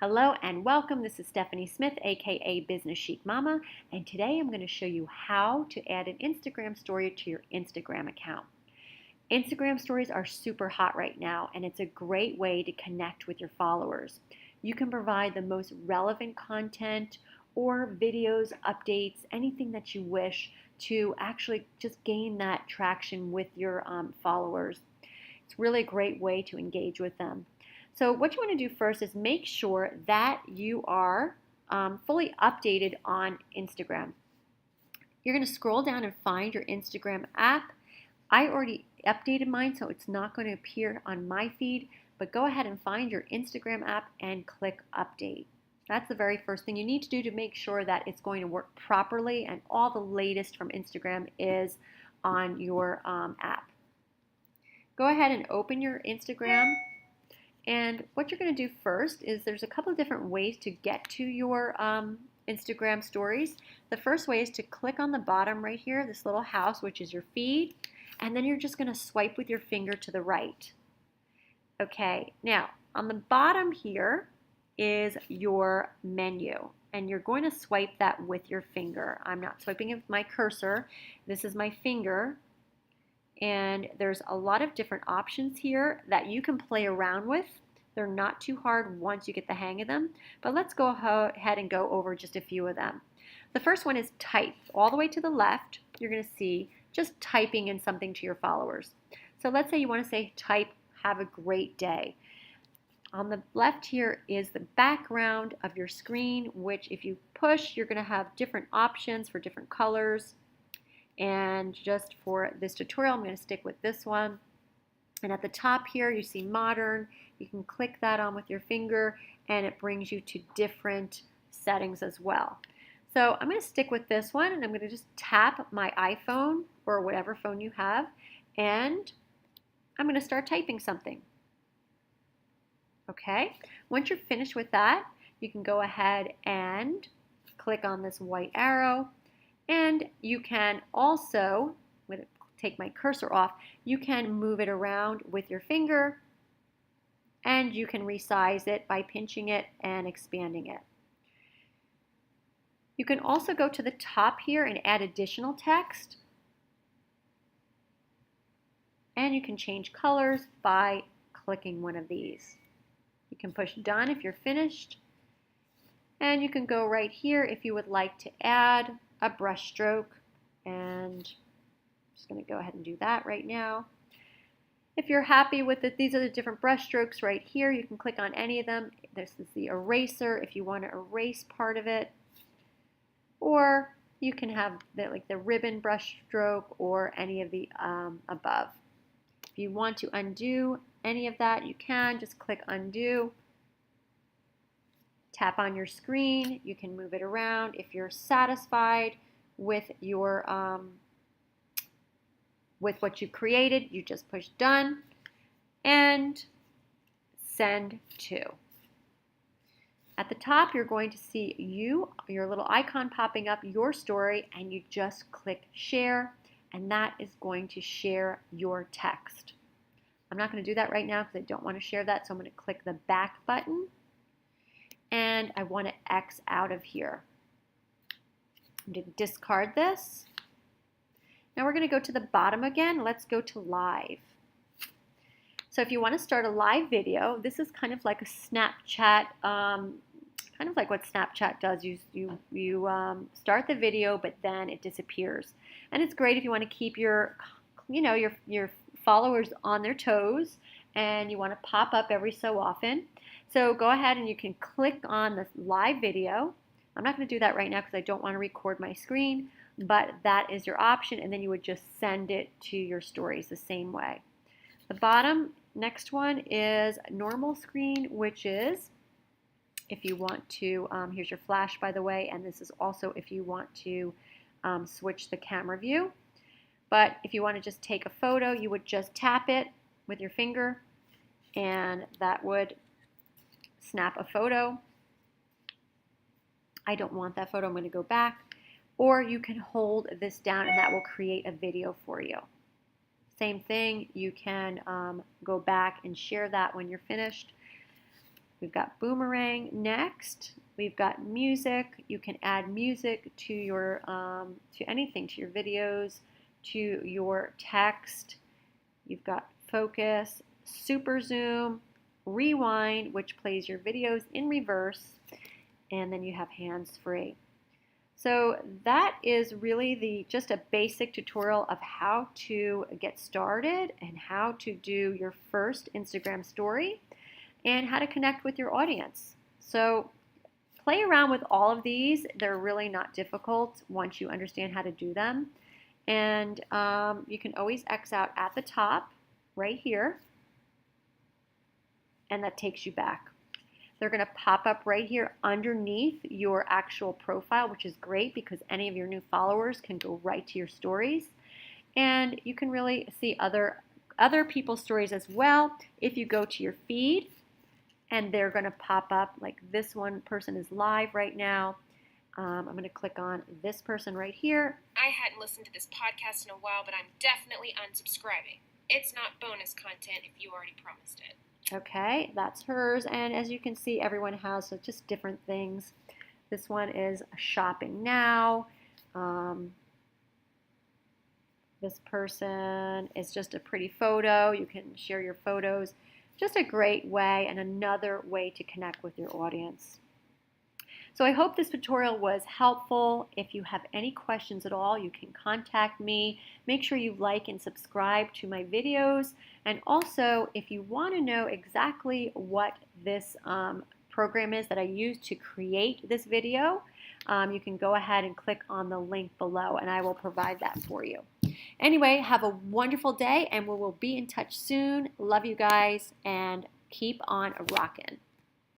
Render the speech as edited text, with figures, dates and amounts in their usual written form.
Hello and welcome. This is Stephanie Smith, aka Business Chic Mama, and today I'm going to show you how to add an Instagram story to your Instagram account. Instagram stories are super hot right now, and it's a great way to connect with your followers. You can provide the most relevant content or videos, updates, anything that you wish to actually just gain that traction with your followers. It's really a great way to engage with them. So what you want to do first is make sure that you are fully updated on Instagram. You're going to scroll down and find your Instagram app. I already updated mine, so it's not going to appear on my feed, but go ahead and find your Instagram app and click update. That's the very first thing you need to do to make sure that it's going to work properly and all the latest from Instagram is on your app. Go ahead and open your Instagram. And what you're going to do first is there's a couple of different ways to get to your Instagram stories. The first way is to click on the bottom right here, this little house, which is your feed, and then you're just going to swipe with your finger to the right. Okay, now on the bottom here is your menu, and you're going to swipe that with your finger. I'm not swiping it with my cursor. This is my finger. And there's a lot of different options here that you can play around with. They're not too hard once you get the hang of them, but let's go ahead and go over just a few of them. The first one is type. All the way to the left, you're going to see just typing in something to your followers. So let's say you want to say type, have a great day. On the left here is the background of your screen, which if you push, you're going to have different options for different colors. And just for this tutorial, I'm going to stick with this one. And at the top here, you see modern. You can click that on with your finger, and it brings you to different settings as well. So I'm going to stick with this one, and I'm going to just tap my iPhone or whatever phone you have, and I'm going to start typing something. Okay, once you're finished with that, you can go ahead and click on this white arrow. And you can also, I'm going to take my cursor off, you can move it around with your finger, and you can resize it by pinching it and expanding it. You can also go to the top here and add additional text. And you can change colors by clicking one of these. You can push done if you're finished. And you can go right here if you would like to add a brush stroke, and I'm just going to go ahead and do that right now. If you're happy with it, these are the different brush strokes right here. You can click on any of them. This is the eraser if you want to erase part of it, or you can have the ribbon brush stroke or any of the above. If you want to undo any of that, you can just click undo. Tap on your screen, you can move it around. If you're satisfied with your with what you created, you just push done and send to. At the top, you're going to see your little icon popping up, your story, and you just click share, and that is going to share your text. I'm not going to do that right now because I don't want to share that, so I'm going to click the back button. And I want to X out of here. I'm going to discard this. Now we're going to go to the bottom again. Let's go to live. So if you want to start a live video, this is kind of like a Snapchat, kind of like what Snapchat does. You start the video, but then it disappears. And it's great if you want to keep your followers on their toes, and you want to pop up every so often. So go ahead and you can click on the live video. I'm not going to do that right now because I don't want to record my screen, but that is your option, and then you would just send it to your stories the same way. The bottom next one is normal screen, which is if you want to, here's your flash by the way, and this is also if you want to switch the camera view. But if you want to just take a photo, you would just tap it with your finger, and that would snap a photo. I don't want that photo, I'm going to go back. Or you can hold this down and that will create a video for you. Same thing, you can go back and share that when you're finished. We've got boomerang next. We've got music. You can add music to your to anything, to your videos, to your text. You've got focus, super zoom, rewind, which plays your videos in reverse, and then you have hands-free. So that is really just a basic tutorial of how to get started and how to do your first Instagram story and how to connect with your audience. So play around with all of these. They're really not difficult once you understand how to do them. And you can always X out at the top right here, and that takes you back. They're going to pop up right here underneath your actual profile, which is great because any of your new followers can go right to your stories. And you can really see other people's stories as well if you go to your feed, and they're going to pop up. Like this one person is live right now. I'm going to click on this person right here. I hadn't listened to this podcast in a while, but I'm definitely unsubscribing. It's not bonus content if you already promised it. Okay, that's hers, and as you can see, everyone has just different things. This one is shopping now. This person is just a pretty photo. You can share your photos. Just a great way and another way to connect with your audience. So I hope this tutorial was helpful. If you have any questions at all, you can contact me. Make sure you like and subscribe to my videos. And also, if you want to know exactly what this program is that I used to create this video, you can go ahead and click on the link below and I will provide that for you. Anyway, have a wonderful day and we will be in touch soon. Love you guys and keep on rocking.